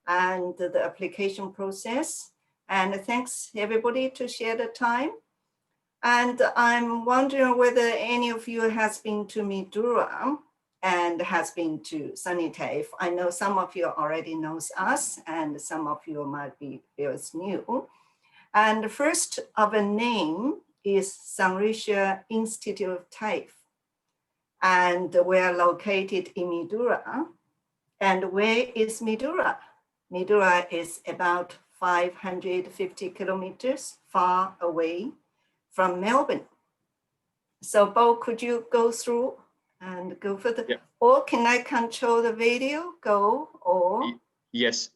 and the application process. And thanks everybody to share the time. And I'm wondering whether any of you has been to Mildura and has been to SuniTAFE. I know some of you already knows us and some of you might be very new. And the first of a name is Sunraysia Institute of TAFE. And we're located in Mildura. And where is Mildura? Mildura is about 550 kilometers far away from Melbourne. So Bo, could you go through and go further? Yeah. Or can I control the video? Go or? Yes.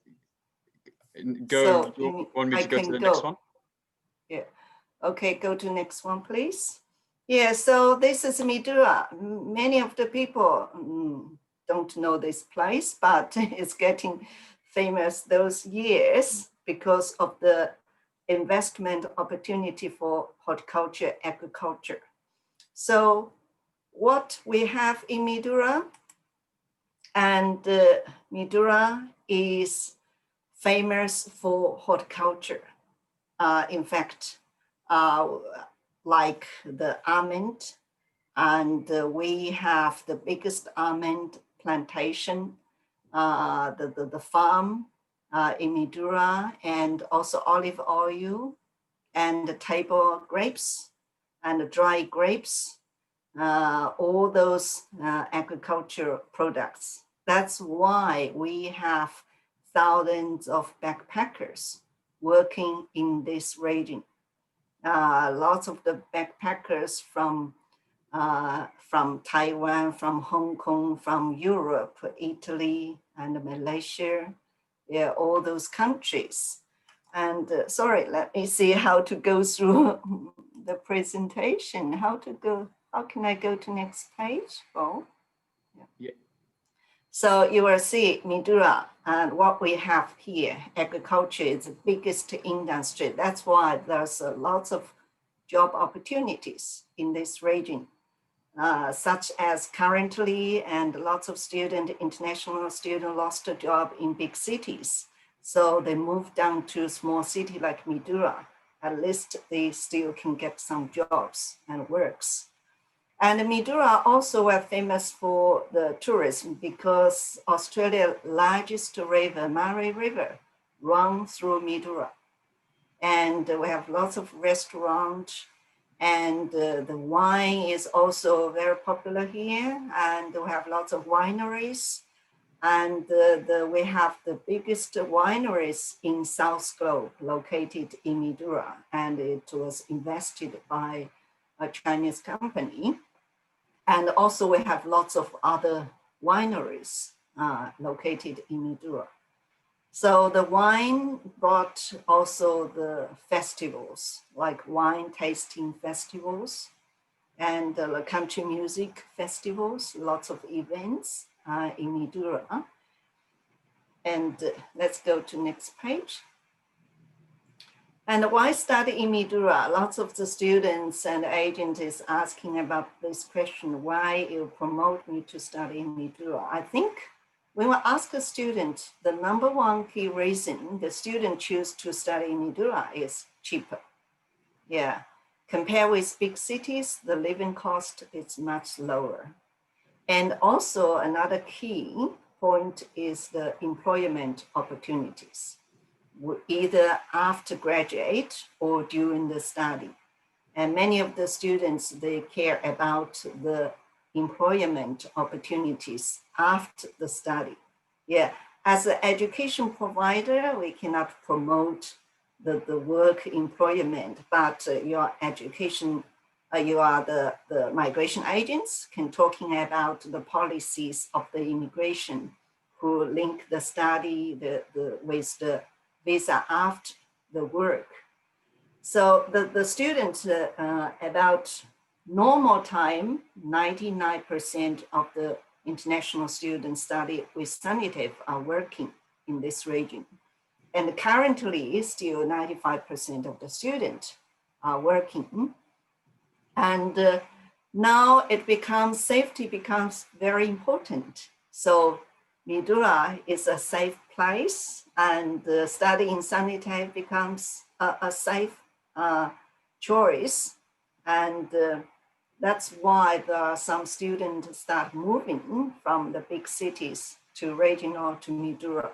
Go. So you want me to go to the next one? Yeah. Okay, go to next one, please. Yeah, so this is Mildura. Many of the people don't know this place, but it's getting famous those years because of the investment opportunity for horticulture, agriculture. So what we have in Mildura, and Mildura is famous for horticulture. In fact, like the almond, and we have the biggest almond plantation, the farm in Mildura, and also olive oil, and the table grapes, and the dry grapes, all those agricultural products. That's why we have thousands of backpackers working in this region. Lots of the backpackers from Taiwan, from Hong Kong, from Europe, Italy, and Malaysia, yeah, all those countries. And sorry, let me see how to go through the presentation. How can I go to next page? Oh, yeah. So you will see Mildura and what we have here. Agriculture is the biggest industry. That's why there's lots of job opportunities in this region, such as currently, and lots of international students lost a job in big cities. So they moved down to a small city like Mildura. At least they still can get some jobs and works. And Mildura also are famous for the tourism because Australia's largest river, Murray River, runs through Mildura. And we have lots of restaurants, and the wine is also very popular here. And we have lots of wineries. And we have the biggest wineries in South Globe located in Mildura, and it was invested by a Chinese company. And also we have lots of other wineries located in Mildura. So the wine brought also the festivals, like wine tasting festivals and the country music festivals, lots of events in Mildura. And let's go to next page. And why study in Mildura? Lots of the students and agents is asking about this question, why you promote me to study in Mildura? I think when we ask a student, the number one key reason the student choose to study in Mildura is cheaper. Yeah, compared with big cities, the living cost is much lower. And also another key point is the employment opportunities, either after graduate or during the study. And many of the students, they care about the employment opportunities after the study. Yeah, as an education provider, we cannot promote the work employment, but your education, you are the migration agents can talking about the policies of the immigration who link the study with the visa after the work. So the students about normal time, 99% of the international students study with SuniTAFE are working in this region. And currently still 95% of the students are working. And now safety becomes very important. So Mildura is a safe place, and studying SuniTAFE becomes a safe choice. And that's why there are some students start moving from the big cities to regional to Mildura,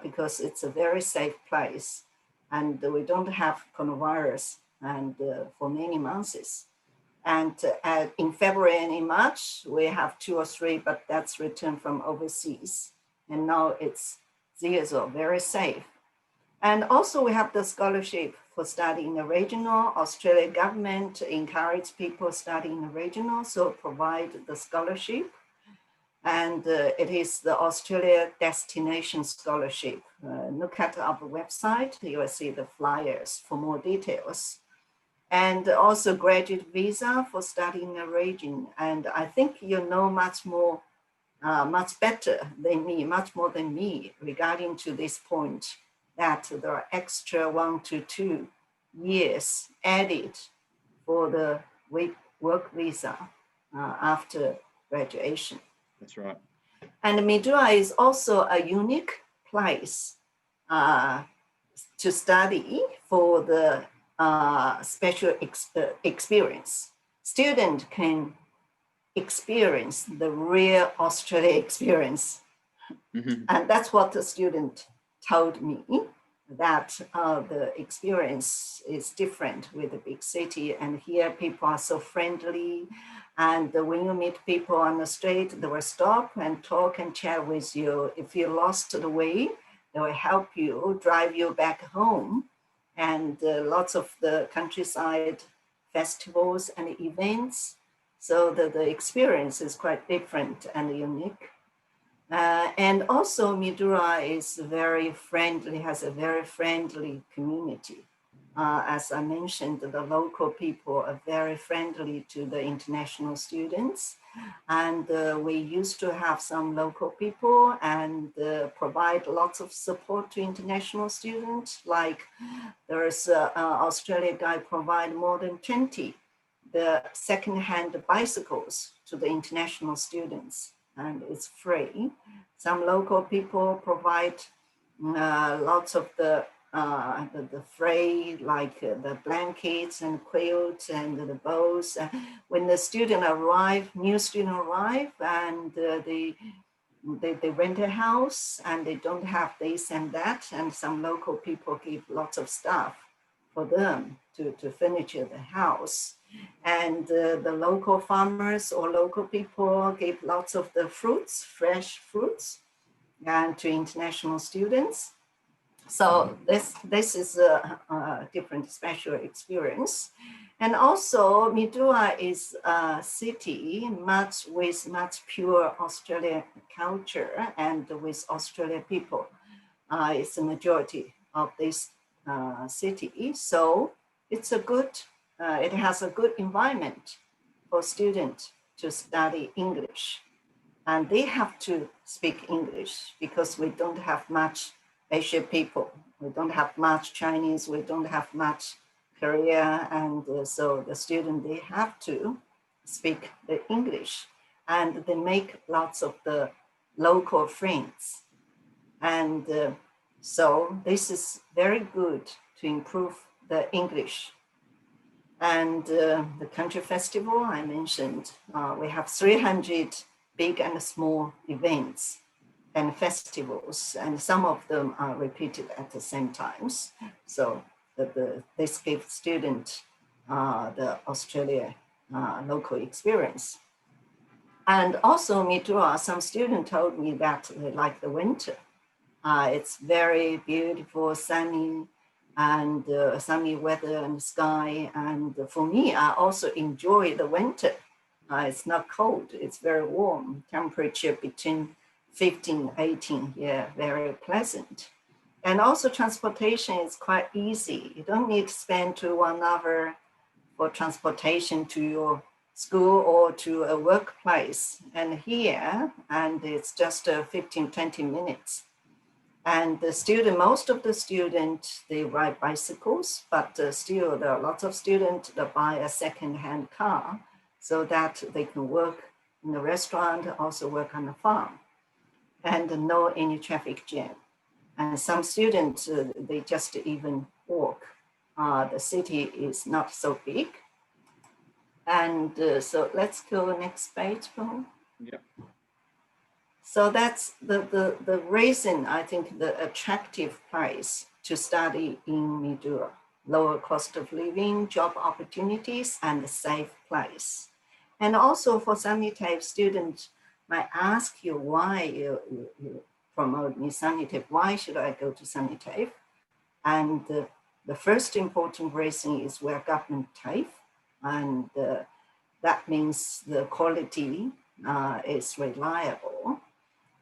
because it's a very safe place. And we don't have coronavirus and for many months. And in February and in March, we have 2 or 3, but that's returned from overseas. And now it's 0, very safe. And also we have the scholarship for studying the regional. Australian government encourage people studying the regional, so provide the scholarship. And it is the Australia Destination Scholarship. Look at our website, you will see the flyers for more details. And also graduate visa for studying in a region. And I think you know much more, much better than me, much more than me regarding to this point, that there are extra 1 to 2 years added for the work visa after graduation. That's right. And Mildura is also a unique place to study for the special experience. Student can experience the real Australia experience. Mm-hmm. And that's what the student told me, that the experience is different with the big city. And here people are so friendly. And when you meet people on the street, they will stop and talk and chat with you. If you lost the way, they will help you, drive you back home. And lots of the countryside festivals and events. So the experience is quite different and unique. And also Mildura is very friendly, has a very friendly community. As I mentioned, the local people are very friendly to the international students. And we used to have some local people and provide lots of support to international students. Like there's an Australian guy provide more than 20 the second-hand bicycles to the international students, and it's free. Some local people provide lots of the free, like the blankets and quilts and the bows. When the student arrive, new student arrive, and they rent a house and they don't have this and that, and some local people give lots of stuff for them to furniture the house. And the local farmers or local people give lots of the fruits, fresh fruits, and to international students. So this is a different special experience. And also Mildura is a city with much pure Australian culture and with Australian people. It's the majority of this city. So it's a good, it has a good environment for students to study English. And they have to speak English because we don't have much Asian people. We don't have much Chinese, we don't have much Korea. And so the student, they have to speak the English, and they make lots of the local friends. And so this is very good to improve the English. And the country festival I mentioned, we have 300 big and small events and festivals, and some of them are repeated at the same times. So this gives students the Australia local experience. And also Mildura, some students told me that they like the winter. It's very beautiful, sunny, and sunny weather and sky. And for me, I also enjoy the winter. It's not cold, it's very warm, temperature between 15, 18, yeah, very pleasant. And also transportation is quite easy. You don't need to spend 1 hour for transportation to your school or to a workplace. And here, and it's just 15, 20 minutes. And the student, most of the students, they ride bicycles, but still there are lots of students that buy a second-hand car so that they can work in the restaurant, also work on the farm. and no any traffic jam. And some students, they just even walk. The city is not so big. And so let's go next page, Paul. Yeah. So that's the reason, I think, the attractive place to study in Mildura. Lower cost of living, job opportunities, and a safe place. And also for SuniTAFE students might ask you why you promote me SuniTAFE, why should I go to SuniTAFE? And the first important reason is we're government TAFE, and that means the quality is reliable.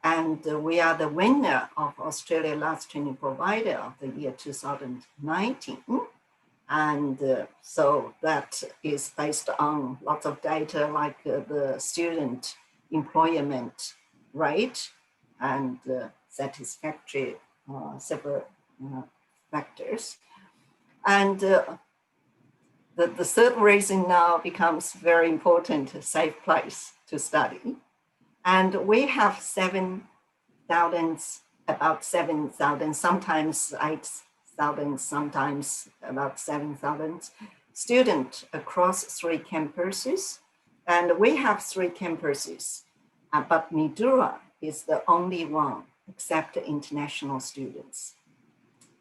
And we are the winner of Australia Large Training Provider of the year 2019. And so that is based on lots of data like the student employment rate and satisfactory several factors. And the third reason now becomes very important, a safe place to study. And we have about 7,000, sometimes 8,000, sometimes about 7,000 students across 3 campuses. And we have 3 campuses, but Mildura is the only one except international students.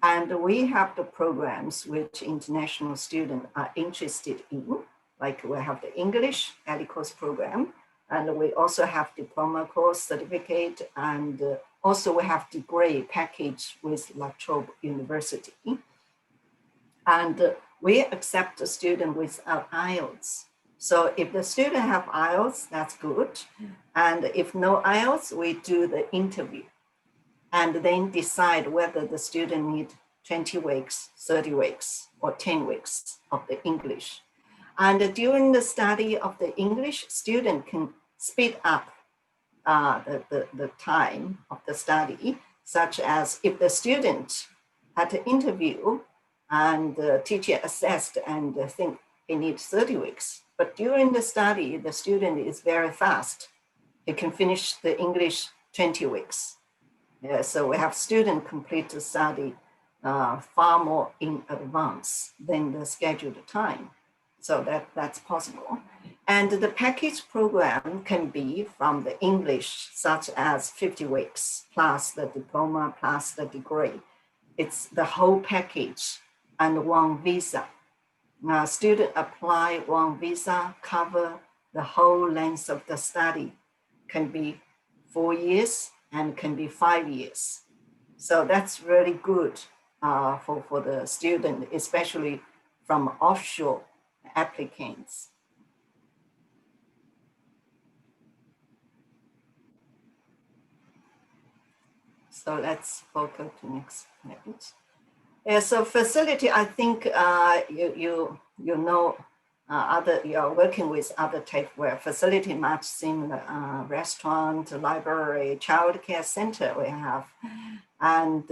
And we have the programs which international students are interested in, like we have the English early course program, and we also have diploma course certificate, and also we have degree package with La Trobe University. And we accept the student without IELTS. So if the student have IELTS, that's good. And if no IELTS, we do the interview and then decide whether the student need 20 weeks, 30 weeks, or 10 weeks of the English. And during the study of the English, student can speed up the time of the study, such as if the student had an interview and the teacher assessed and think he needs 30 weeks, but during the study, the student is very fast. He can finish the English 20 weeks. So we have students complete the study far more in advance than the scheduled time. So that's possible. And the package program can be from the English, such as 50 weeks, plus the diploma, plus the degree. It's the whole package and one visa. Now, student apply one visa, cover the whole length of the study. Can be 4 years and can be 5 years. So that's really good for the student, especially from offshore applicants. So let's go to next page. Yeah, so facility, I think you know you are working with other TAFE where facility much similar, restaurant, library, child care center we have, and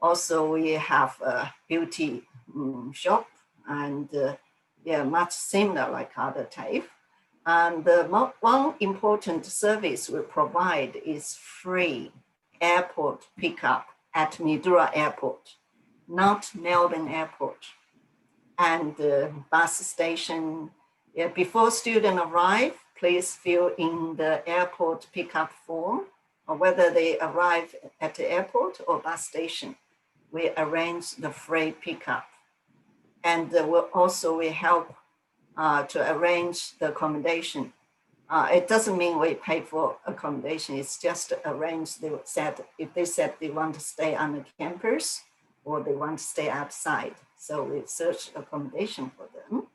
also we have a beauty shop, and yeah, much similar like other TAFE. And one important service we provide is free airport pickup at Mildura Airport, not Melbourne Airport. And bus station, yeah, before students arrive, please fill in the airport pickup form, or whether they arrive at the airport or bus station. We arrange the free pickup. And we help to arrange the accommodation. It doesn't mean we pay for accommodation, it's just arrange, if they said they want to stay on the campus or they want to stay outside. So we search accommodation for them.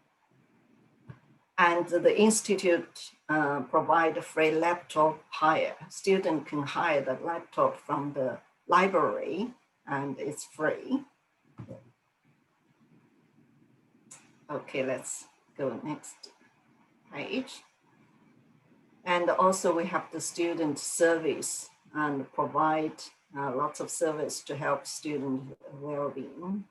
And the institute provide a free laptop hire. Student can hire the laptop from the library and it's free. Okay, let's go next page. And also we have the student service and provide lots of service to help student well-being.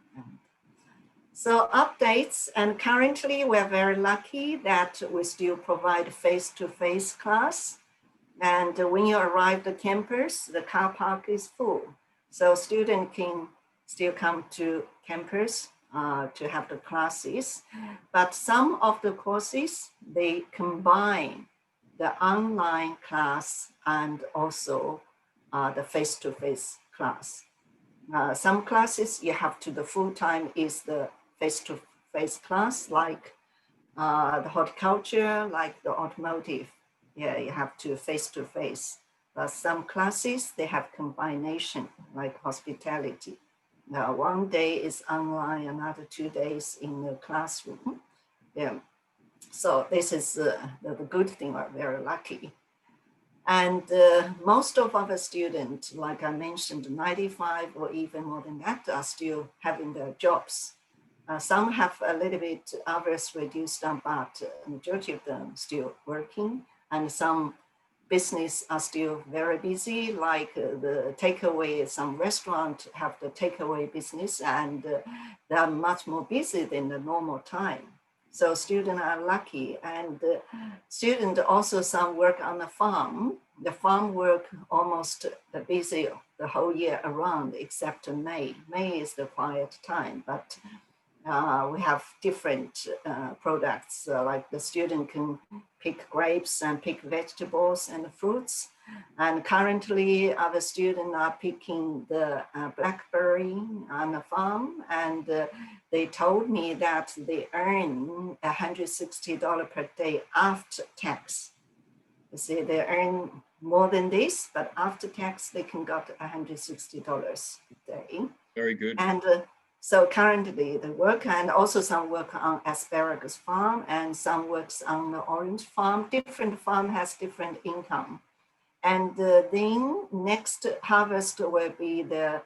So updates, and currently we're very lucky that we still provide face-to-face class. And when you arrive at campus, the car park is full. So students can still come to campus to have the classes. But some of the courses, they combine the online class and also the face-to-face class. Some classes you have to, the full-time is the face-to-face class, like the horticulture, like the automotive. Yeah, you have to face-to-face. But some classes, they have combination, like hospitality. Now, one day is online, another 2 days in the classroom. Yeah. So this is the good thing, we're very lucky. And most of our students, like I mentioned, 95 or even more than that, are still having their jobs. Some have a little bit, others reduced down, but majority of them still working. And some business are still very busy, like the takeaway, some restaurants have the takeaway business, and they are much more busy than the normal time. So students are lucky, and students also some work on the farm. The farm work almost busy the whole year around, except May. May is the quiet time, but we have different products, like the student can pick grapes and pick vegetables and fruits. And currently our students are picking the blackberry on the farm, and they told me that they earn $160 per day after tax. You see, they earn more than this, but after tax, they can get $160 a day. Very good. And so currently the work, and also some work on asparagus farm, and some works on the orange farm. Different farm has different income. And then next harvest will be the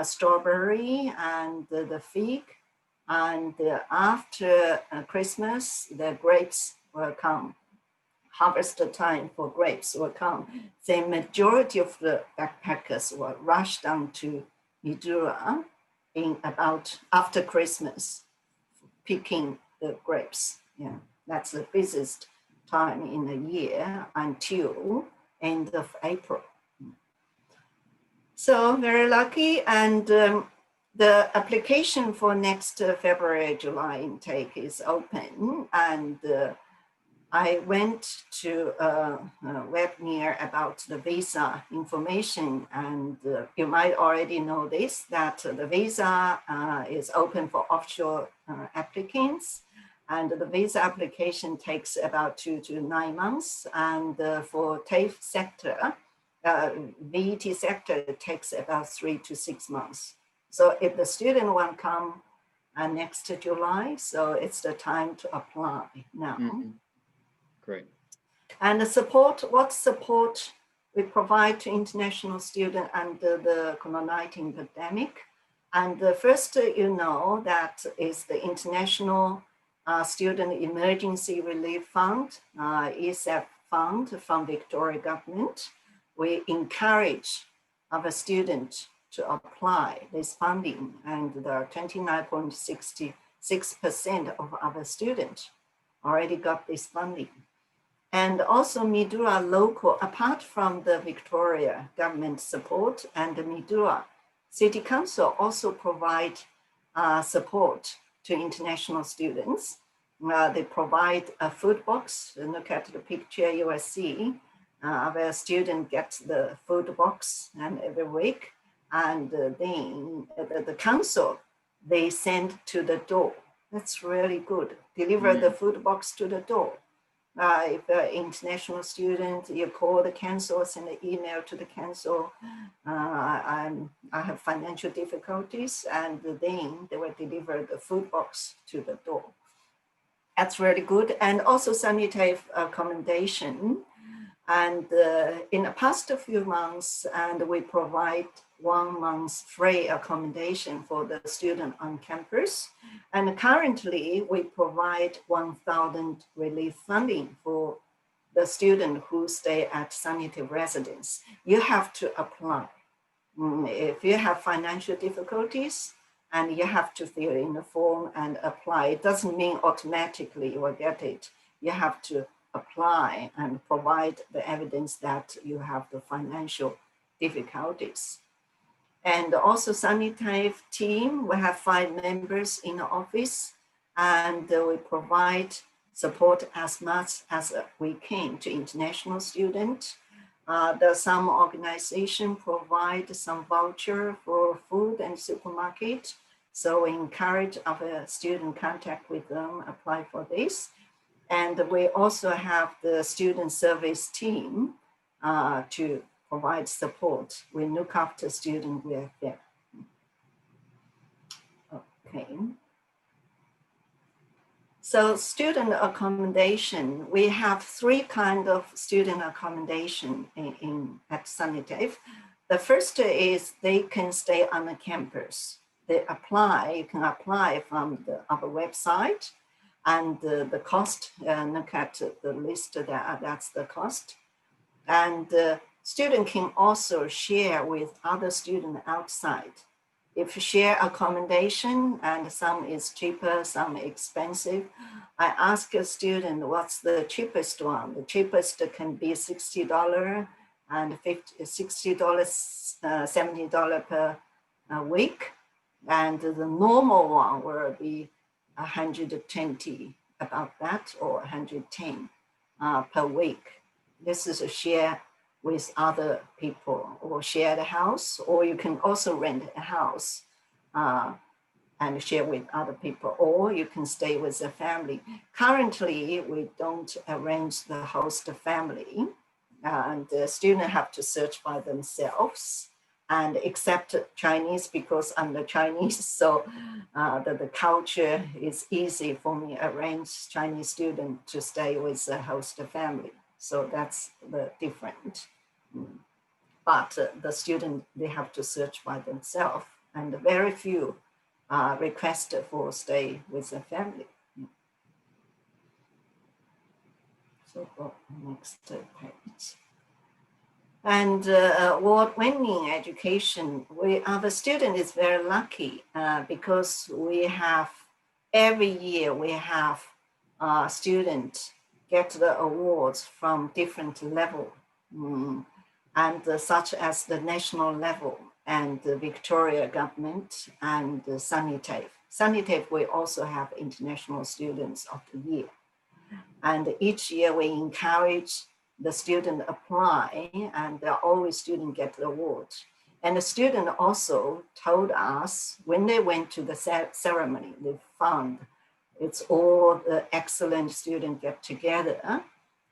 strawberry and the fig. And after Christmas, the grapes will come. Harvest time for grapes will come. The majority of the backpackers will rush down to Mildura in about after Christmas, picking the grapes. Yeah, that's the busiest time in the year until end of April. So very lucky. And the application for next February, July intake is open. And I went to a webinar about the visa information, and you might already know this, that the visa is open for offshore applicants, and the visa application takes about 2 to 9 months, and for TAFE sector, VET sector, it takes about 3 to 6 months. So if the student want to come next July, so it's the time to apply now. Mm-hmm. Great. And the support, what support we provide to international students under the COVID-19 pandemic. And the first, you know, that is the International Student Emergency Relief Fund, ESF fund from Victoria government. We encourage our students to apply this funding, and there are 29.66% of our students already got this funding. And also Mildura local, apart from the Victoria government support, and the Mildura City Council also provide support to international students. They provide a food box. Look at the picture you will see. Our student gets the food box and every week, and then the council, they send to the door. That's really good. Deliver the food box to the door. If an international student, you call the council, send an email to the council, I have financial difficulties, and then they will deliver the food box to the door. That's really good. And also SuniTAFE Accommodation. And in the past few months, and we provide 1 month free accommodation for the student on campus. And currently we provide 1,000 relief funding for the student who stay at SuniTAFE residence. You have to apply. If you have financial difficulties, and you have to fill in the form and apply. It doesn't mean automatically you will get it. You have to apply and provide the evidence that you have the financial difficulties. And also SuniTAFE team, we have 5 members in the office, and we provide support as much as we can to international students. There's some organization provide some voucher for food and supermarket. So we encourage our student contact with them, apply for this. And we also have the student service team to provide support. We look after student welfare. Okay. So student accommodation, we have 3 kinds of student accommodation at SuniTAFE. The first is they can stay on the campus. You can apply from our website, and the cost, look at the list there, that's the cost. And the student can also share with other students outside. If you share accommodation, and some is cheaper, some expensive, I ask a student what's the cheapest one. The cheapest can be $60 and $60, $70 per week. And the normal one will be 120, about that, or 110 per week. This is a share with other people, or share the house, or you can also rent a house and share with other people, or you can stay with the family. Currently, we don't arrange the host family, and the students have to search by themselves and accept Chinese because I'm the Chinese, so the culture is easy for me to arrange Chinese student to stay with the host family. So that's the different. But the student, they have to search by themselves, and very few request for stay with the family. So go next page. And award-winning education, our student is very lucky because we have, every year we have students get the awards from different level, and such as the national level and the Victoria government and the SuniTAFE. SuniTAFE, we also have international students of the year. And each year we encourage the student apply, and always students get the award. And the student also told us when they went to the ceremony, they found it's all the excellent students get together,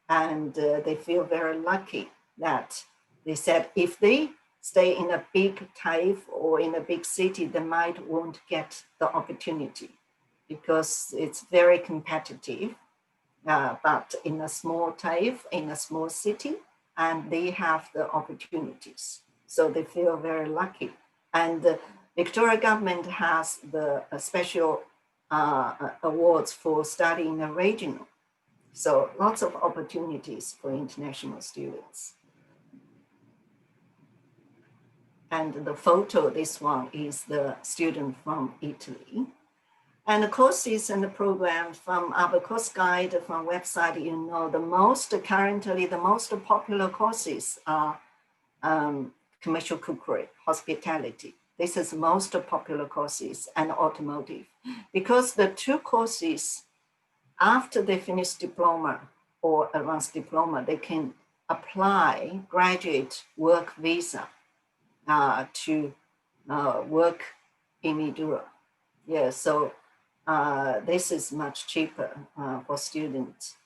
and they feel very lucky that they said if they stay in a big TAFE or in a big city, they won't get the opportunity because it's very competitive. But in a small TAFE, in a small city, and they have the opportunities. So they feel very lucky. And the Victoria government has the special awards for studying a regional. So lots of opportunities for international students. And the photo, this one is the student from Italy. And the courses and the programs from our course guide from website, currently the most popular courses are commercial cookery, hospitality. This is the most popular courses, and automotive. Because the 2 courses, after they finish diploma or advanced diploma, they can apply graduate work visa to work in Mildura. Yeah, so this is much cheaper for students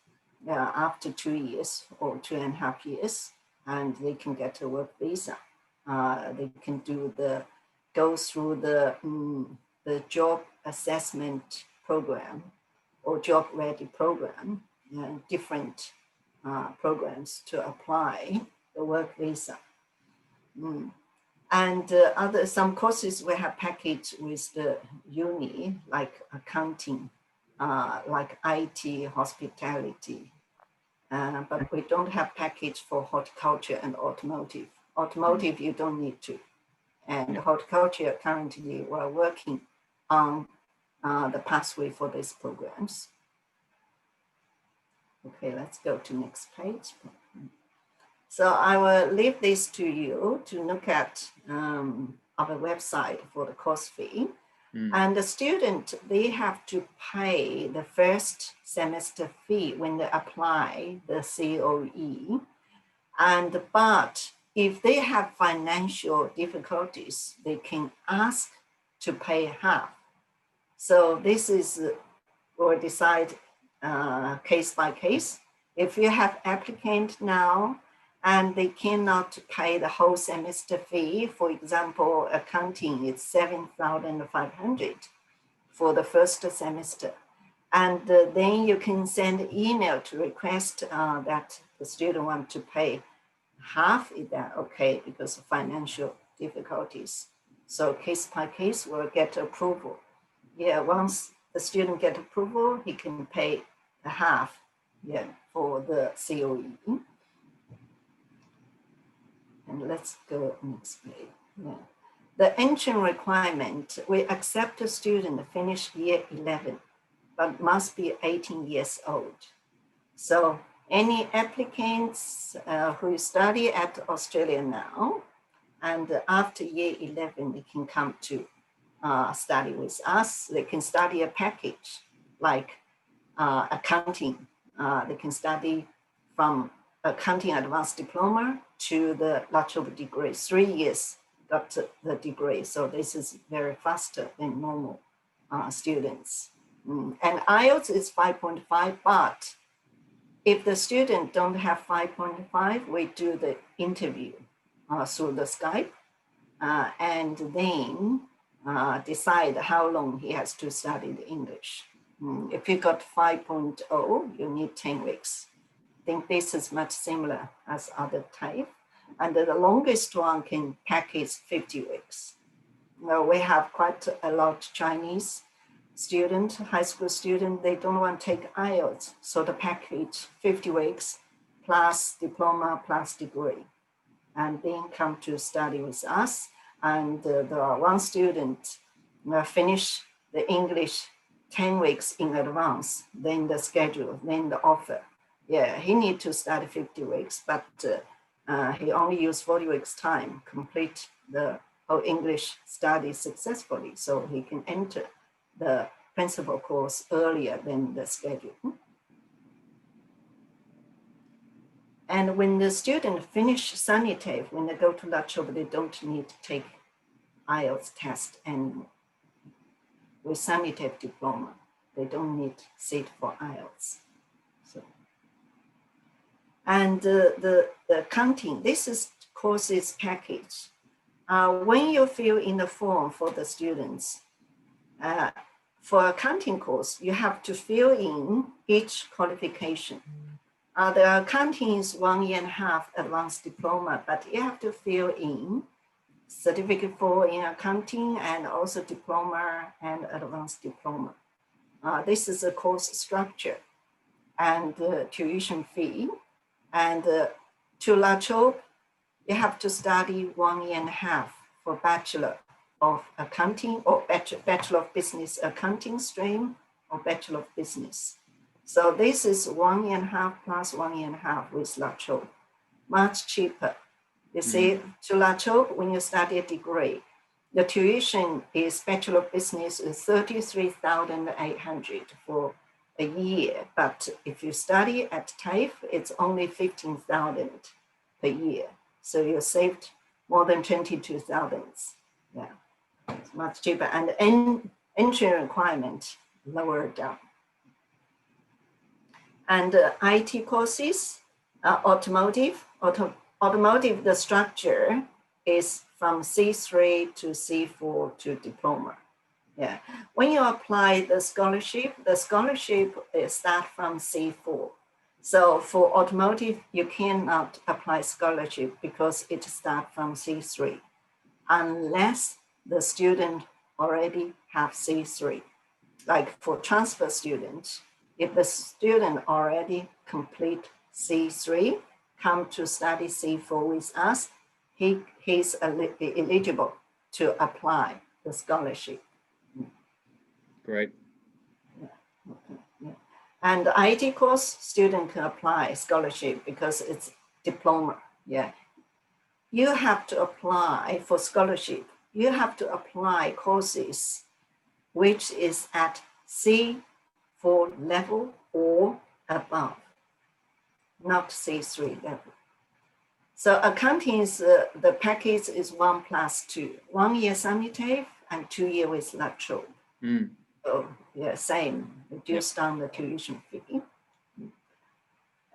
after 2 years or 2.5 years, and they can get a work visa. They can go through the job assessment program or job ready program, and different programs to apply the work visa. And some courses we have packaged with the uni, like accounting, like IT, hospitality. But we don't have package for horticulture and automotive. Automotive, you don't need to. And horticulture, currently we're working on the pathway for these programs. Okay, let's go to next page. So I will leave this to you to look at our website for the course fee. And the student, they have to pay the first semester fee when they apply the COE. But if they have financial difficulties, they can ask to pay half. So this is or decide case by case. If you have applicant now and they cannot pay the whole semester fee, for example, accounting is 7,500 for the first semester. And then you can send email to request that the student want to pay half. Is that okay? Because of financial difficulties. So case by case will get approval. Yeah, once the student get approval, he can pay the half, yeah, for the COE. And let's go next page. Yeah. The entrance requirement, we accept a student finish year 11, but must be 18 years old. So any applicants who study at Australia now, and after year 11, they can come to study with us. They can study a package like accounting. They can study from accounting advanced diploma to the bachelor degree, 3 years got the degree. So this is very faster than normal students. And IELTS is 5.5, but if the student don't have 5.5, we do the interview through the Skype and then decide how long he has to study the English. If you got 5.0, you need 10 weeks. I think this is much similar as other TAFE. And the longest one can package 50 weeks. Well, we have quite a lot of Chinese student, high school student, they don't want to take IELTS. So the package 50 weeks plus diploma plus degree. And then come to study with us. And the one student finish the English 10 weeks in advance, then the schedule, then the offer. Yeah, he need to study 50 weeks, but he only used 40 weeks time, complete the whole English study successfully. So he can enter the principal course earlier than the schedule. And when the student finish SuniTAFE, when they go to lecture, they don't need to take IELTS test anymore. With SuniTAFE diploma, they don't need sit for IELTS. So, and the accounting, this is courses package. When you fill in the form for the students, for accounting course, you have to fill in each qualification. The accounting is 1.5 advanced diploma, but you have to fill in certificate for in accounting and also diploma and advanced diploma. This is a course structure and tuition fee. And to lecture, you have to study 1.5 for Bachelor of Accounting or Bachelor of Business Accounting stream or Bachelor of Business. So this is 1.5 plus 1.5 with lecture, much cheaper. You see, to lecture, when you study a degree, the tuition is Bachelor of Business is 33,800 for a year. But if you study at TAFE, it's only 15,000 per year. So you saved more than 22,000. Yeah, it's much cheaper. And entry requirement lower down. And IT courses, automotive, the structure is from C3 to C4 to diploma. Yeah, when you apply the scholarship starts from C4. So for automotive, you cannot apply scholarship because it starts from C3, unless the student already have C3. Like for transfer students, if the student already complete C3, come to study C4 with us, he's eligible to apply the scholarship. Great. Yeah. Okay. Yeah. And the IT course, student can apply scholarship because it's diploma. Yeah. You have to apply for scholarship. You have to apply courses which is at C4 level or above, not C3 level. So accounting is, the package is 1+2, 1 year SuniTAFE and 2 years with lateral. So yeah, same, reduced down the tuition fee.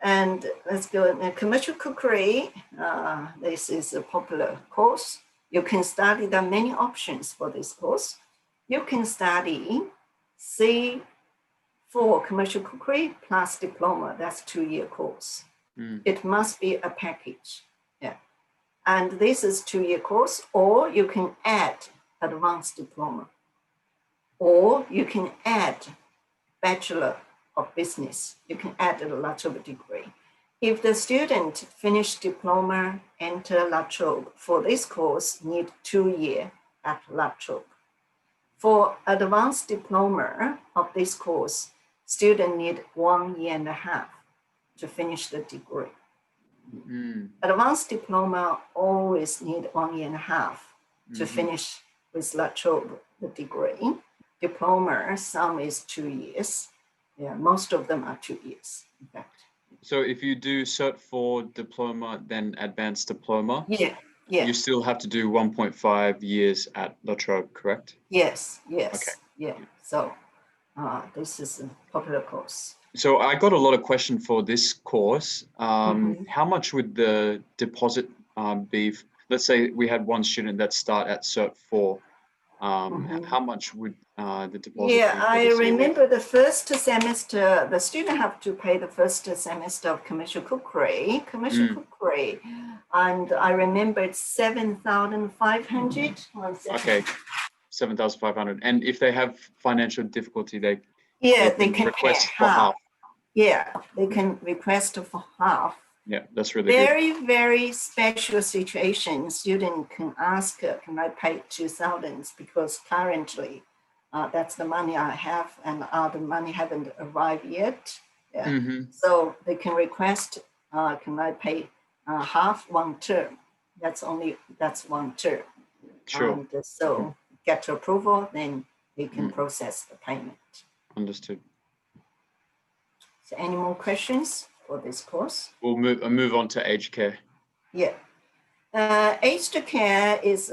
And let's go, commercial cookery. This is a popular course. You can study, there are many options for this course. You can study C4 commercial cookery plus diploma, that's 2-year course. It must be a package, yeah. And this is 2-year course, or you can add advanced diploma, or you can add Bachelor of Business. You can add a lateral degree. If the student finish diploma, enter lateral, for this course, need 2 years at lateral. For advanced diploma of this course, student need 1.5 years to finish the degree. Advanced diploma always need 1.5 years to finish with lateral the degree. Diploma, some is 2 years. Yeah, most of them are 2 years, in fact. So if you do Cert 4 diploma, then advanced diploma, yeah. you still have to do 1.5 years at La Trobe, correct? Yes, Okay. yeah. So this is a popular course. So I got a lot of questions for this course. How much would the deposit be? Let's say we had one student that start at Cert 4. How much would the deposit be? Yeah, I remember the first semester, the student have to pay the first semester of commercial cookery. Cookery, and I remember it's 7,500. Okay, 7,500. And if they have financial difficulty, they can request for half. Yeah, they can request for half. Yeah, that's really good. Very special situation. Student can ask, can I pay 2,000? Because currently, that's the money I have, and the money haven't arrived yet. Yeah. So they can request, can I pay half 1 term? That's 1 term. Sure. And so get approval, then they can process the payment. Understood. So any more questions for this course? We'll move on to aged care. Yeah. Aged care is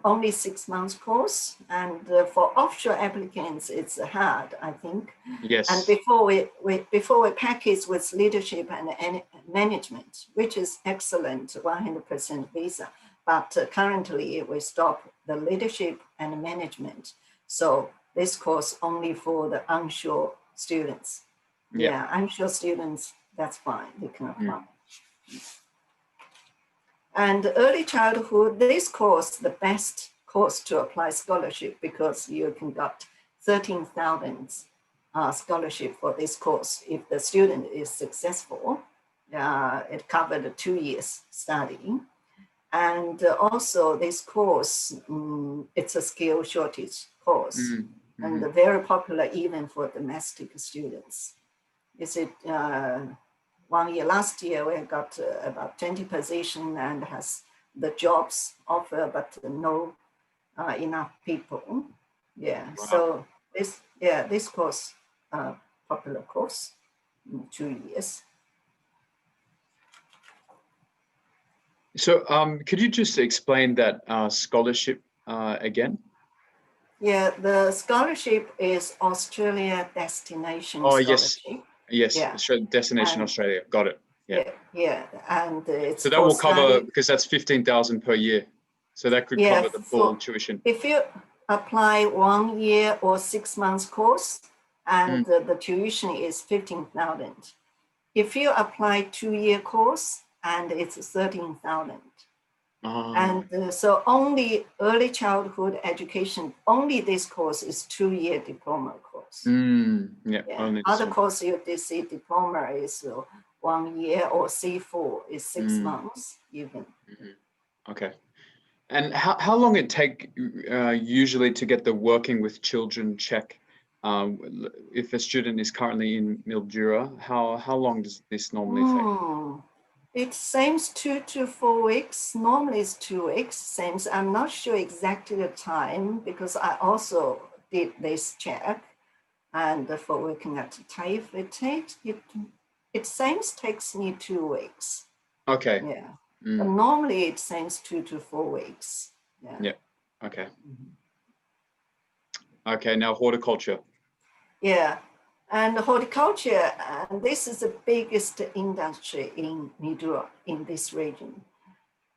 only 6 months course, and for offshore applicants, it's hard, I think. Yes. And before we package with leadership and management, which is excellent, 100% visa. But currently, we stop the leadership and management. So this course only for the onshore students. Yeah, onshore students, that's fine, they can apply. And early childhood, this course, the best course to apply scholarship, because you can get 13,000 scholarship for this course. If the student is successful, it covered 2 years study. And also this course, it's a skill shortage course, and very popular even for domestic students. Is it 1 year, last year we got about 20 positions and has the jobs offer, but no enough people. Yeah, wow. So this course, popular course, 2 years. So could you just explain that scholarship again? Yeah, the scholarship is Australia Destination Scholarship. Yes, Destination Australia, got it. Yeah, and it's so that will cover, because that's 15,000 per year. So that could cover the full tuition. If you apply 1 year or 6 months course, and the tuition is 15,000. If you apply 2 year course, and it's 13,000. And so only early childhood education, only this course is 2 year diploma course. Only other course you see diploma is 1 year, or C4 is 6 months even. Okay. And how long it take usually to get the working with children check if a student is currently in Mildura, how long does this normally take? It seems 2 to 4 weeks. Normally it's 2 weeks. Seems I'm not sure exactly the time because I also did this check, and for working at TAFE, it seems takes me 2 weeks. Okay. Yeah. But normally it seems 2 to 4 weeks. Yeah. Yeah. Okay. Okay. Now horticulture. Yeah. And horticulture, this is the biggest industry in Mildura, in this region.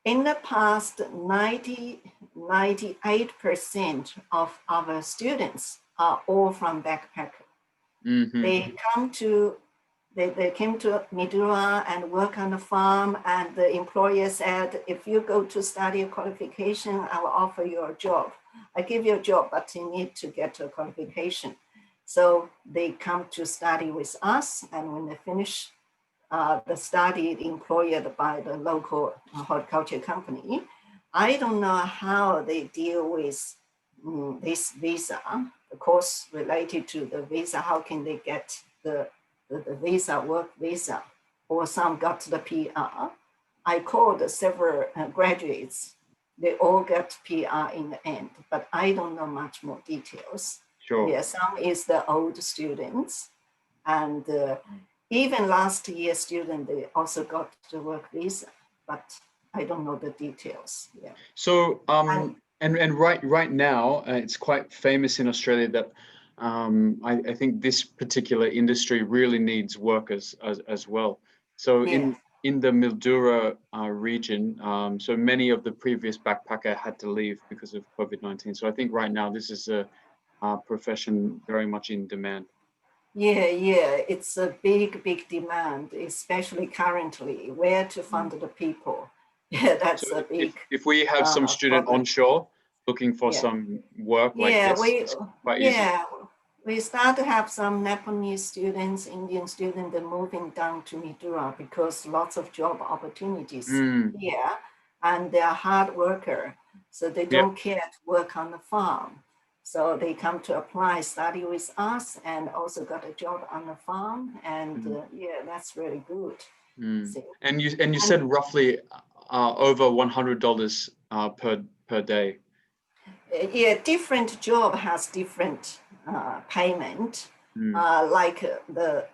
In the past, 98% of our students are all from backpacker. They came to Mildura and work on the farm, and the employer said, if you go to study a qualification, I will offer you a job. I give you a job, but you need to get a qualification. So they come to study with us, and when they finish the study employed by the local horticulture company, I don't know how they deal with this visa, the course related to the visa. How can they get the visa, work visa, or some got the PR. I called several graduates. They all got PR in the end, but I don't know much more details. Sure. Yeah, some is the old students, and even last year student, they also got the work visa, but I don't know the details. Yeah. So and right now it's quite famous in Australia that I think this particular industry really needs workers as well. So Yeah. in the Mildura region, so many of the previous backpacker had to leave because of COVID-19. So I think right now this is a profession very much in demand. Yeah, it's a big demand, especially currently, where to fund the people. Yeah, that's So a big if we have some student problem. onshore looking for Yeah. some work like Yeah, this, it's quite easy. we start to have some Nepalese students, Indian students, they're moving down to Mildura because lots of job opportunities here, and they are hard worker, so they don't care to work on the farm. So they come to apply, study with us, and also got a job on the farm, and yeah, that's really good. So, And you said roughly over $100 per day. yeah, different job has different payment. Like the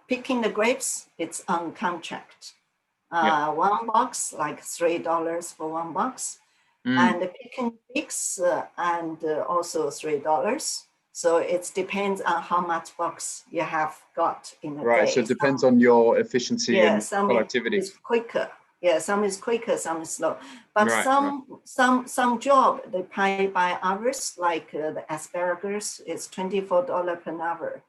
picking the grapes, it's on contract. One box, like $3 for one box. And the picking figs and also $3. So it depends on how much box you have got in a day. Right, so it depends on your efficiency and some productivity. is quicker. Yeah, some is quicker, some is slow. But Right. some job they pay by hours, like the asparagus is $24 per hour.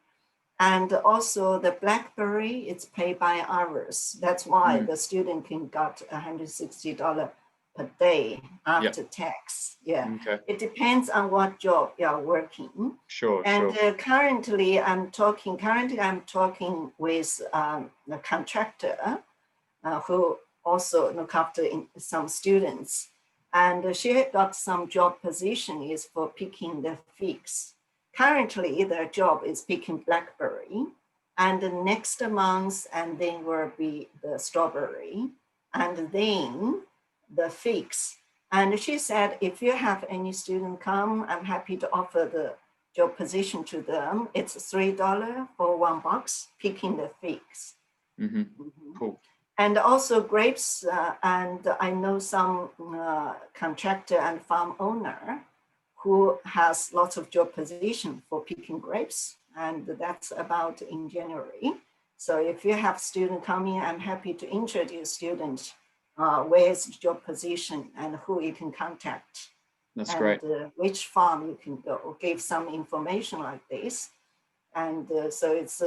And also the blackberry, it's paid by hours. That's why the student can got $160 per day after tax. Yeah, Okay. it depends on what job you are working. Sure. And currently I'm talking with a contractor who also look after some students. And she had got some job position is for picking the figs. Currently, their job is picking blackberry, and the next month, and then will be the strawberry, and then the figs. And she said, if you have any student come, I'm happy to offer the job position to them. It's $3 for one box, picking the figs. Cool. And also grapes, and I know some contractor and farm owner who has lots of job position for picking grapes, and that's about in January. So if you have student coming, I'm happy to introduce students where's job position and who you can contact. That's and, great. Which farm you can go, give some information like this. And so it's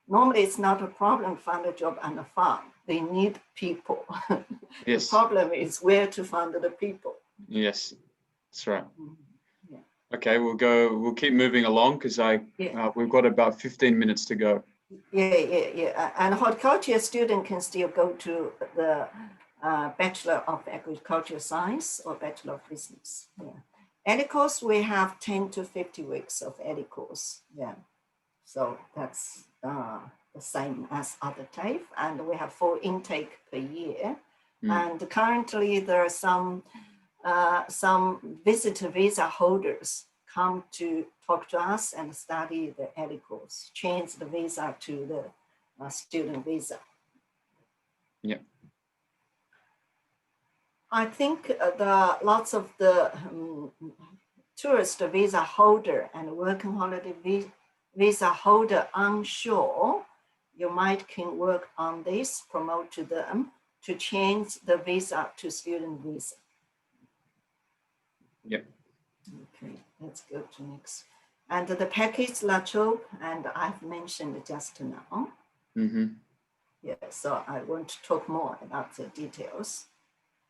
normally it's not a problem to find a job on the farm. They need people. Yes. The problem is where to find the people. Yes, that's right. Yeah. Okay, we'll keep moving along because we've got about 15 minutes to go. Yeah. And horticulture student can still go to the Bachelor of Agricultural Science or Bachelor of Business. Yeah. EDI course, we have 10 to 50 weeks of EDI course. Yeah. So that's the same as other TAFE. And we have 4 intake per year. And currently there are some visitor visa holders come to talk to us and study the EDI course, change the visa to the student visa. Yeah. I think lots of the tourist visa holder and working holiday visa holder onshore, you might can work on this, promote to them to change the visa to student visa. Yep. Okay, let's go to next. And the package La Trobe, and I've mentioned just now. Mm-hmm. Yeah, so I want to talk more about the details.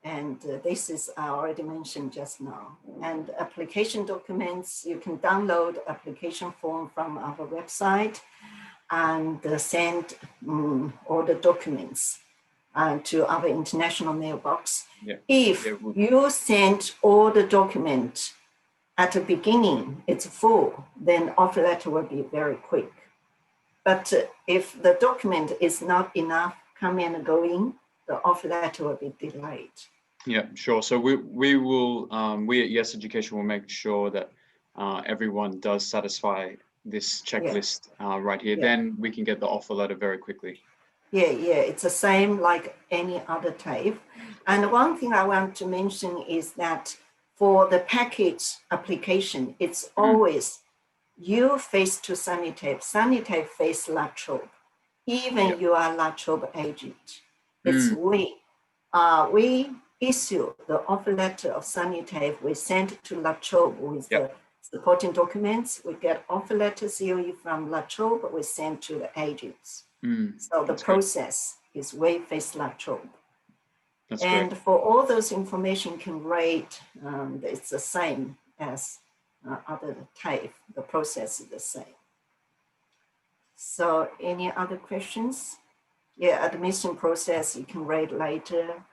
And this is I already mentioned just now. And application documents, you can download application form from our website and send all the documents to our international mailbox. Yeah. If you send all the documents at the beginning, it's full, then offer letter will be very quick. But if the document is not enough, come and go in, the offer letter will be delayed. Yeah, sure. So we will, we at Yes Education will make sure that everyone does satisfy this checklist right here. Yeah. Then we can get the offer letter very quickly. Yeah, it's the same like any other TAFE. And one thing I want to mention is that for the package application, it's always you face to SuniTAFE, SuniTAFE face La Trobe. Even you are La Trobe agent. It's we issue the offer letter of SuniTAFE, we send it to La Trobe with the supporting documents. We get offer letter COE from La Trobe, we send to the agents. So the process is we face La Trobe. And great. For all those information you can rate, it's the same as other TAFE. The process is the same. So any other questions? Yeah, admission process you can rate later.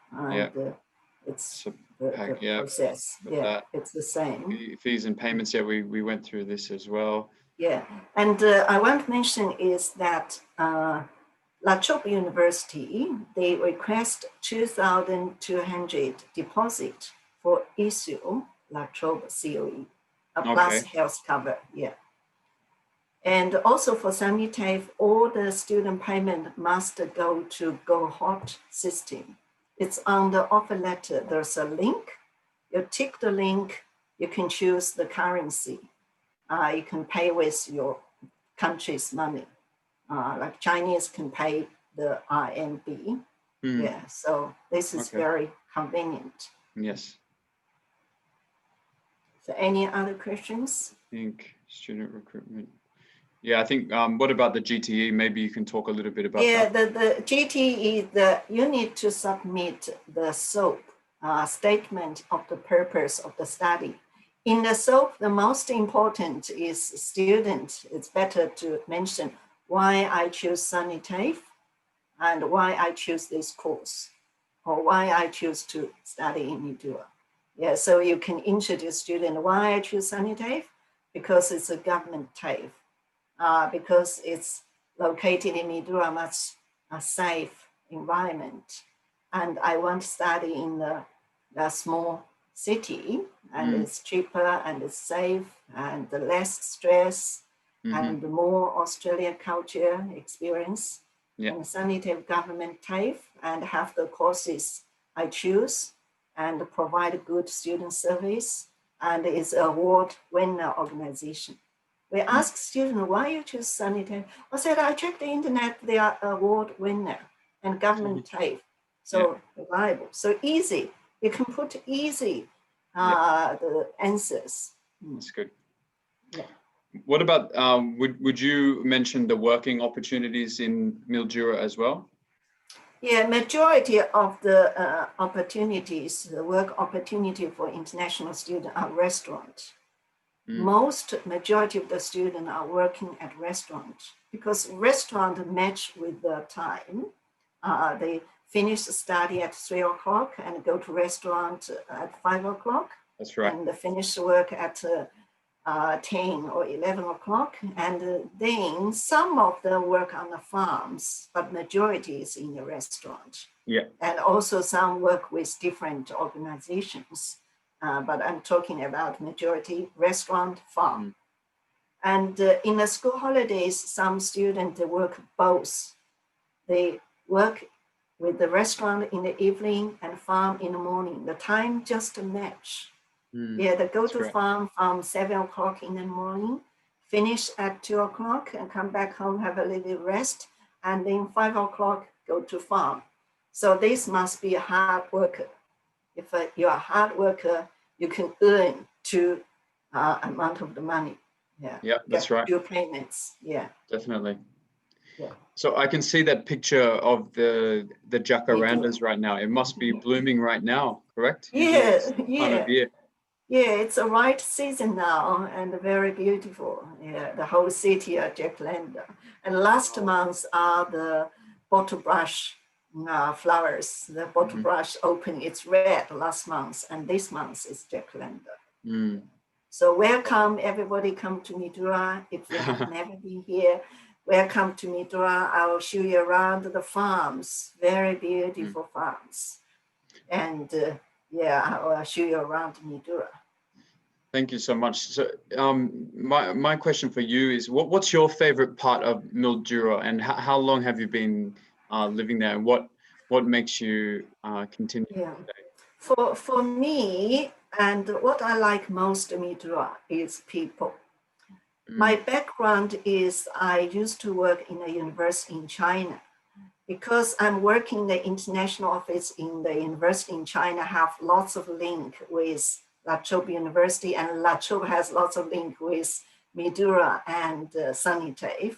It's the process. It's the same. Fees and payments, we went through this as well. Yeah, and I want to mention is that La Trobe University, they request 2,200 deposit for issue La Trobe COE, plus health cover, And also for SuniTAFE, all the student payment must go to Go Hot system. It's on the offer letter, there's a link. You tick the link, you can choose the currency. You can pay with your country's money. Like Chinese can pay the RMB. So this is very convenient. Yes. So any other questions? I think student recruitment. Yeah, I think, what about the GTE? Maybe you can talk a little bit about that. The GTE, you need to submit the SOAP, statement of the purpose of the study. In the SOAP, the most important is student. It's better to mention why I choose SuniTAFE and why I choose this course, or why I choose to study in Mildura. Yeah, so you can introduce student why I choose SuniTAFE, because it's a government TAFE. Because it's located in Mildura, much a safe environment. And I want to study in a small city, and it's cheaper and it's safe and less stress and more Australian culture experience. And SuniTAFE government TAFE, and have the courses I choose and provide good student service, and is an award winner organization. We ask students, why you choose SuniTAFE? I said, I checked the internet, they are award winner and government TAFE. So reliable, so easy. You can put easy the answers. That's good. Yeah. What about, would you mention the working opportunities in Mildura as well? Yeah, majority of the opportunities, the work opportunity for international students are restaurant. Majority of the students are working at restaurant, because restaurant match with the time. They finish the study at 3 o'clock and go to restaurant at 5 o'clock. That's right. and finish work at 10 or 11 o'clock. And then some of them work on the farms, but majority is in the restaurant. Yeah. And also some work with different organizations. But I'm talking about majority restaurant, farm. And in the school holidays, some students work both. They work with the restaurant in the evening and farm in the morning. The time just match. Yeah, they go to farm from 7 o'clock in the morning, finish at 2 o'clock and come back home, have a little rest, and then 5 o'clock go to farm. So this must be a hard worker. If you're a hard worker, you can earn two amount of the money. Yeah, yeah, that's right. Two payments. Yeah, definitely. Yeah. So I can see that picture of the jacarandas right now. It must be blooming right now, correct? Yeah, Time of year. Yeah, it's a right season now and very beautiful. Yeah, the whole city are jacaranda. And last month are the bottle brush flowers. The bottle brush opened its red last month, and this month is jacaranda. So welcome, everybody come to Mildura. If you have never been here, welcome to Mildura. I will show you around the farms, very beautiful farms. And yeah, I will show you around Mildura. Thank you so much. So my question for you is, what's your favorite part of Mildura, and how long have you been living there, and what makes you continue to stay? For me, and what I like most in Mildura is people. My background is I used to work in a university in China. Because I'm working in the international office in the university in China, have lots of link with La Trobe University, and La Trobe has lots of link with Mildura and SuniTAFE.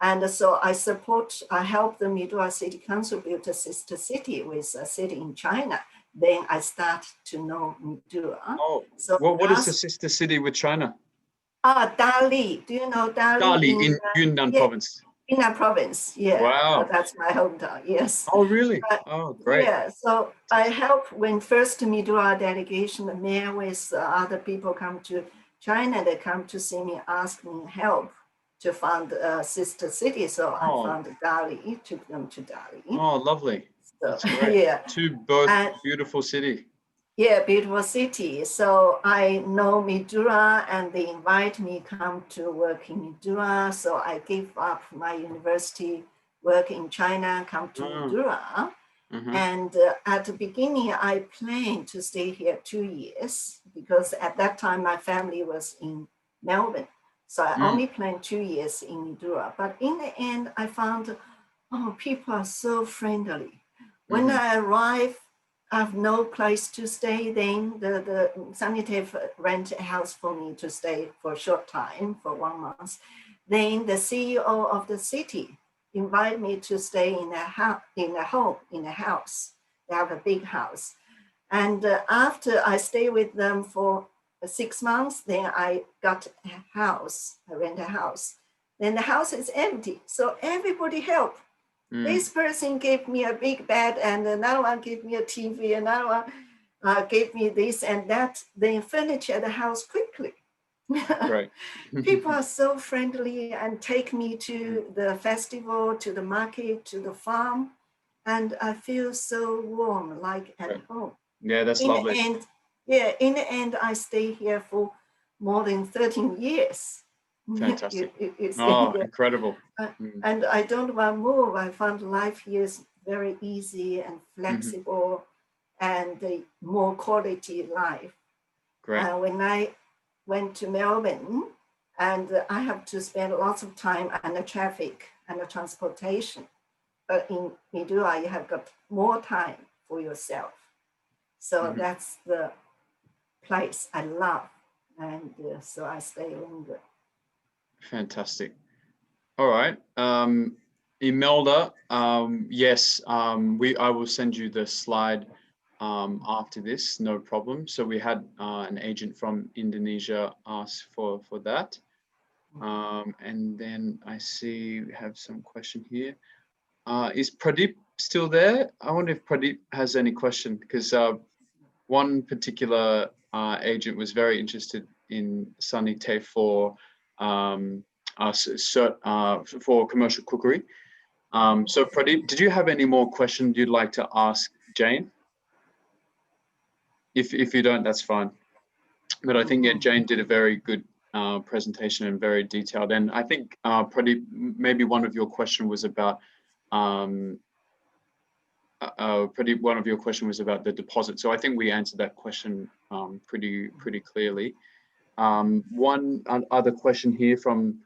And so I help the Mildura City Council build a sister city with a city in China. Then I start to know Mildura. Oh, so what is the sister city with China? Dali. Do you know Dali? Dali in Yunnan province. Yunnan province, yeah. Wow. That's my hometown, yes. Oh, really? Oh, great. Yeah, so I help when first Mildura delegation, the mayor with other people come to China, they come to see me, ask me help to found a sister city. So I found Dali, took them to Dali. Oh, lovely. So, that's great. Yeah. Both beautiful city. Yeah, beautiful city. So I know Mildura, and they invite me come to work in Mildura. So I gave up my university work in China, come to Mildura. And at the beginning, I planned to stay here 2 years because at that time my family was in Melbourne. So I only planned 2 years in Mildura. But in the end, I found, people are so friendly. When I arrived, I have no place to stay. Then the SuniTAFE rent a house for me to stay for a short time, for 1 month. Then the CEO of the city invited me to stay in a house. They have a big house. And after I stayed with them for 6 months, then I got a house. I rent a house. Then the house is empty. So everybody helped. This person gave me a big bed, and another one gave me a TV, another one gave me this and that. They furniture the house quickly. Right. People are so friendly and take me to the festival, to the market, to the farm, and I feel so warm, like at home. Yeah, that's lovely. In the end, I stay here for more than 13 years. Fantastic. Incredible. And I don't want to move. I found life here is very easy and flexible and more quality life. Great. When I went to Melbourne, and I have to spend lots of time on the traffic and the transportation. But in Mildura, you have got more time for yourself. So that's the place I love. And so I stay longer. Fantastic. All right. Imelda, yes, I will send you the slide after this, no problem. So we had an agent from Indonesia ask for that. And then I see we have some question here. Is Pradeep still there? I wonder if Pradeep has any question, because one particular agent was very interested in SuniTAFE for for commercial cookery. So Pradeep, did you have any more questions you'd like to ask Jane? If you don't, that's fine. But I think, yeah, Jane did a very good presentation and very detailed. And I think Pradeep, maybe one of your question was about Pradeep, one of your question was about the deposit. So I think we answered that question pretty clearly. One other question here from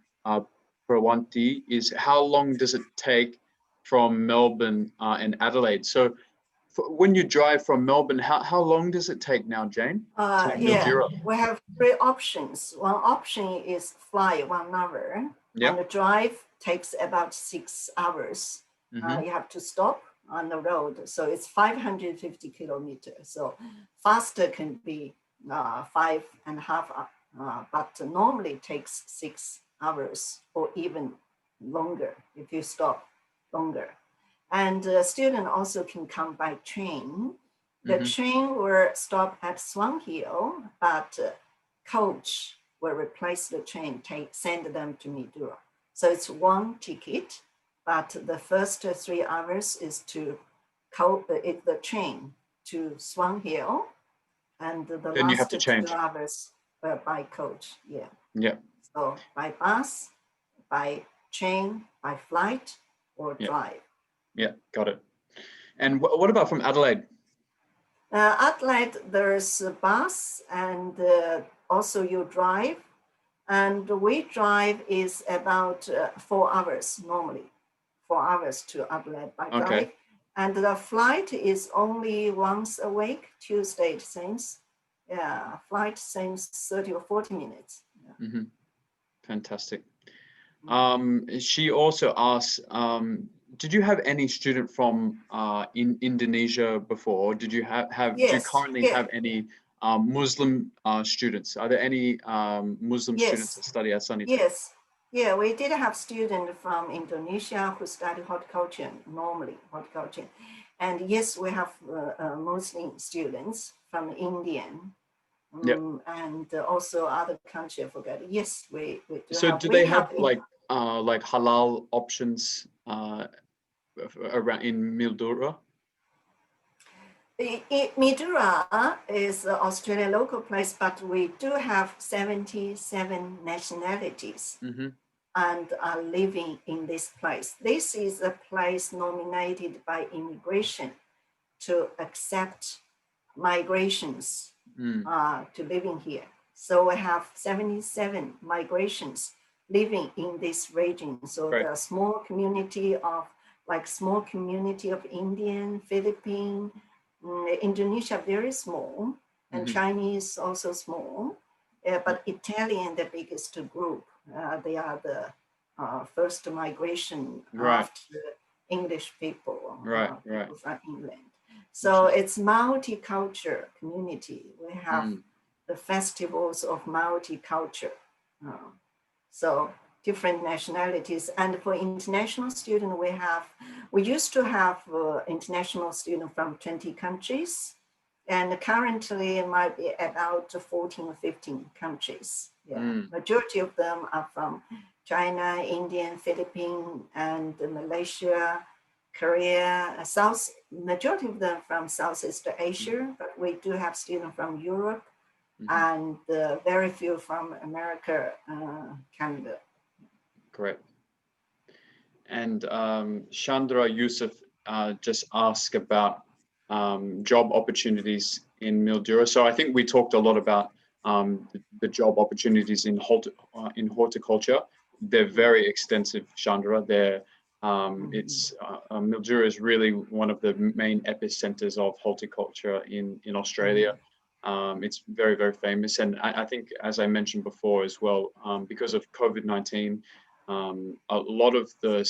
Prawanti is, how long does it take from Melbourne and Adelaide? So when you drive from Melbourne, how long does it take now, Jane? Yeah, we have 3 options. One option is fly 1 hour, and the drive takes about 6 hours. You have to stop on the road, so it's 550 kilometers. So faster can be 5.5 hours, but normally it takes 6 hours or even longer if you stop longer. And a student also can come by train. The train will stop at Swan Hill, but coach will replace the train, send them to Mildura. So it's 1 ticket, but the first 3 hours is to the train to Swan Hill, and the then last 2 hours by coach. Yeah. So by bus, by train, by flight, or drive. Yeah, got it. And what about from Adelaide? Adelaide, there's a bus, and also you drive. And we drive is about 4 hours normally, 4 hours to Adelaide by drive. And the flight is only once a week, Tuesday it seems. Yeah, flight seems 30 or 40 minutes. Yeah. Fantastic. She also asked, did you have any student from in Indonesia before? Or did you have do you currently have any Muslim students? Are there any Muslim students that study at SuniTAFE? Yes. Yeah, we did have students from Indonesia who study horticulture, normally horticulture. And yes, we have Muslim students from India. And also other countries, I forgot. Yes, we do. So do they have like halal options around in Mildura? Mildura is an Australian local place, but we do have 77 nationalities and are living in this place. This is a place nominated by immigration to accept migrations to living here. So we have 77 migrations living in this region. So there are small community of Indian, Philippine, Indonesia very small, and Chinese also small, but Italian the biggest group. They are the first migration after English people, people from England. So it's multicultural community. We have the festivals of multicultural. So different nationalities. And for international students, we used to have international students from 20 countries. And currently it might be about 14 or 15 countries. Yeah. Majority of them are from China, India, Philippines, and Malaysia, Korea, majority of them from Southeast Asia, but we do have students from Europe and very few from America, Canada. Great. And Chandra Yusuf just asked about job opportunities in Mildura. So I think we talked a lot about the job opportunities in horticulture. They're very extensive, Chandra. Mildura is really one of the main epicenters of horticulture in Australia. It's very, very famous. And I think, as I mentioned before as well, because of COVID-19, a lot of the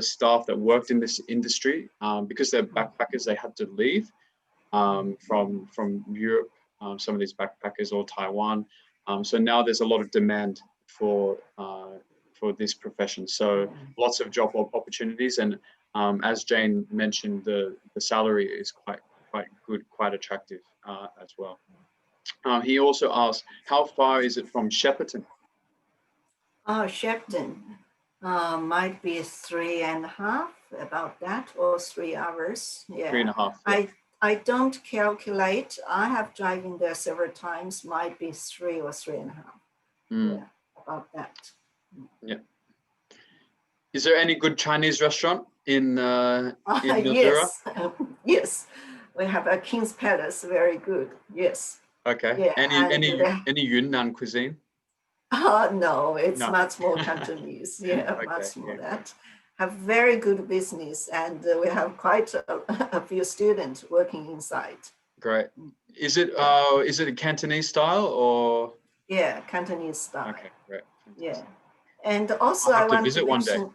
staff that worked in this industry, because they're backpackers, they had to leave from Europe, some of these backpackers, or Taiwan. So now there's a lot of demand for this profession. So lots of job opportunities, and as Jane mentioned, the salary is quite good, quite attractive as well. He also asked, how far is it from Shepparton? Oh, Shepton might be 3.5, about that, or 3 hours. Yeah. 3.5. Yeah. I don't calculate. I have driving there several times. Might be 3 or 3.5. Yeah, about that. Yeah. Is there any good Chinese restaurant in Mildura? Yes, yes. We have a King's Palace, very good. Yes. Okay. Yeah. Any Yunnan cuisine? No, it's No. much more Cantonese. Yeah, Okay, much more yeah, that. Have very good business, and we have quite a few students working inside. Great. Is it a Cantonese style or? Yeah, Cantonese style. Okay, great. Yeah, and also I'll I have to want to visit one day. mention.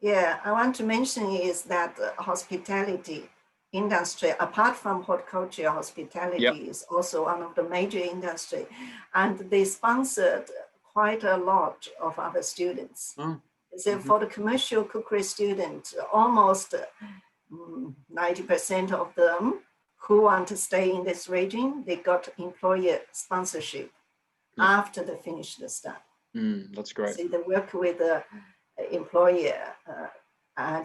Yeah, I want to mention is that hospitality industry, apart from horticulture, hospitality is also one of the major industry, and they sponsored quite a lot of our students. So for the commercial cookery students, almost 90% of them who want to stay in this region, they got employer sponsorship after they finish the study. That's great. So they work with the employer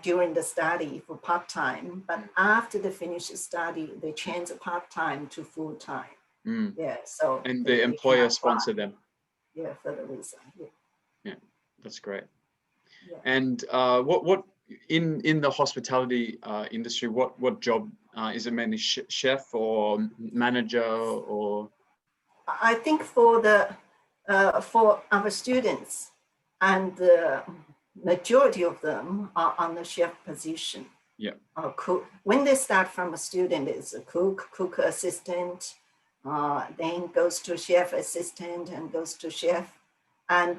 during the study for part-time, but after they finish the study, they change part-time to full-time. Yeah, so. And the employer sponsor them. Yeah, for the visa. Yeah, that's great. Yeah. And what in the hospitality industry, what job is it, mainly chef or manager or? I think for our students, and the majority of them are on the chef position. Yeah. Cook. When they start from a student, it's a cook assistant, then goes to chef assistant and goes to chef, and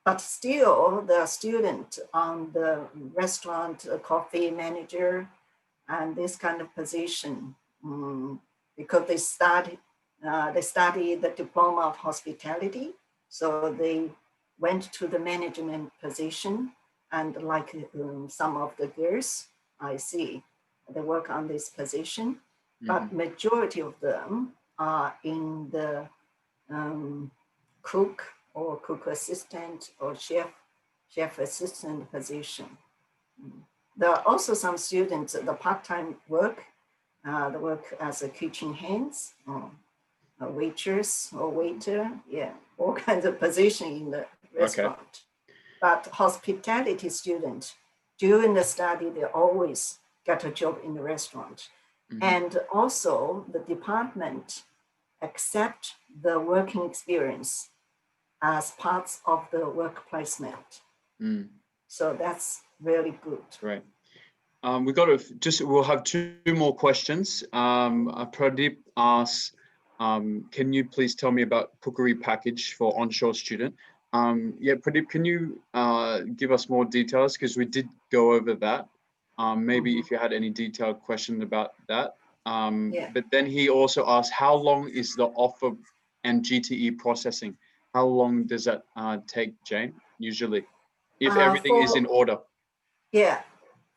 but still the student on the restaurant, coffee manager, and this kind of position, because they study the diploma of hospitality, so they went to the management position, and like some of the girls I see, they work on this position, but majority of them are in the cook or cook assistant or chef assistant position. There are also some students, the part-time work, they work as a kitchen hands, a waitress or waiter, yeah, all kinds of position in the restaurant. Okay. But hospitality students, during the study, they always get a job in the restaurant. And also the department accept the working experience as parts of the work placement. So that's really good. Right. We'll have two more questions. Pradeep asks, can you please tell me about Cookery package for onshore student? Yeah, Pradeep, can you give us more details? Because we did go over that. Maybe if you had any detailed question about that. But then he also asked, how long is the offer and GTE processing? How long does that take, Jane, usually, if everything is in order? Yeah.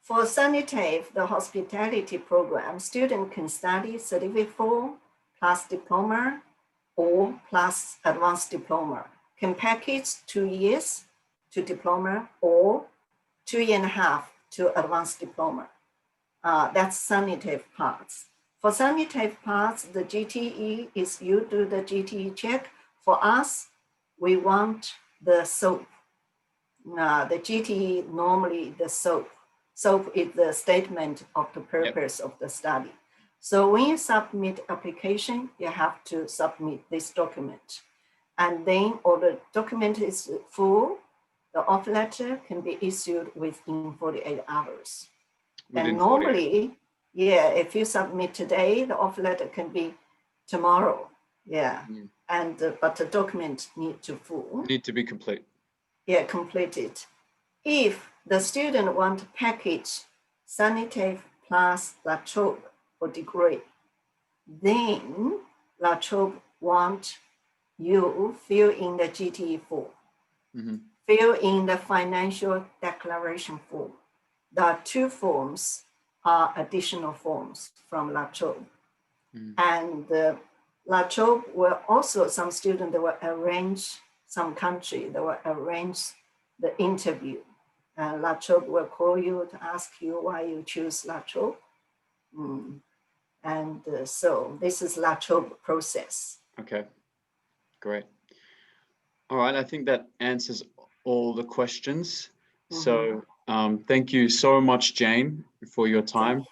For SuniTAFE, the hospitality program, student can study Certificate 4 plus diploma or plus advanced diploma. Can package 2 years to diploma or 2.5 to advanced diploma. That's SuniTAFE parts. For SuniTAFE parts, the GTE is you do the GTE check. For us, we want the SOAP. The GTE normally the SOAP. SOAP is the statement of the purpose of the study. So when you submit application, you have to submit this document. And then all the document is full, the offer letter can be issued within 48 hours. And normally, if you submit today, the offer letter can be tomorrow. And but the document need to be complete. Yeah, completed. If the student want to package SuniTAFE plus La Trobe for degree, then La Trobe want you fill in the GTE form, fill in the financial declaration form. The two forms are additional forms from La Trobe. And La Trobe will also, some students, they will arrange, some country, they will arrange the interview. La Trobe will call you to ask you why you choose La Trobe. And so this is La Trobe process. Okay, great. All right, I think that answers all the questions. So thank you so much, Jane, for your time.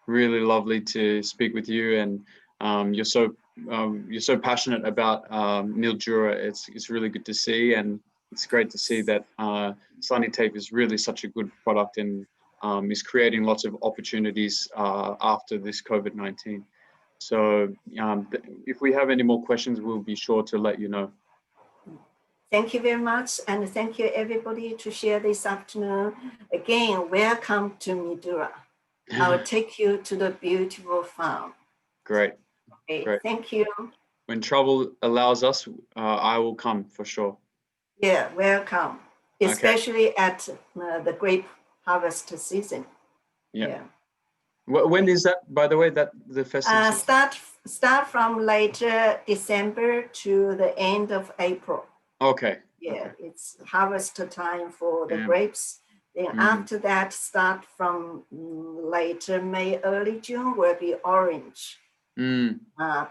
Really lovely to speak with you, and you're so passionate about Mildura. It's really good to see, and it's great to see that SuniTAFE is really such a good product and is creating lots of opportunities after this COVID-19. So if we have any more questions, we'll be sure to let you know. Thank you very much, and thank you everybody to share this afternoon. Again, welcome to Mildura. I will take you to the beautiful farm. Great. Okay, Great. Thank you. When travel allows us, I will come for sure. Yeah, welcome, especially at the grape harvest season. Yeah. When is that, by the way, that the festival? Start from later December to the end of April. Okay. Yeah, okay. It's harvest time for the grapes. Then after that, start from later May, early June will be orange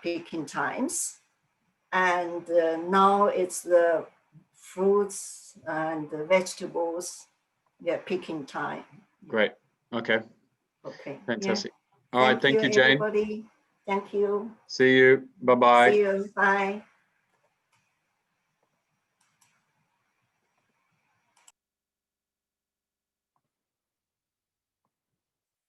picking times. And now it's the fruits and the vegetables, picking time. Great. Okay. Okay. Fantastic. All right. Thank you, Jane. Everybody. Thank you. See you. Bye-bye. See you. Bye.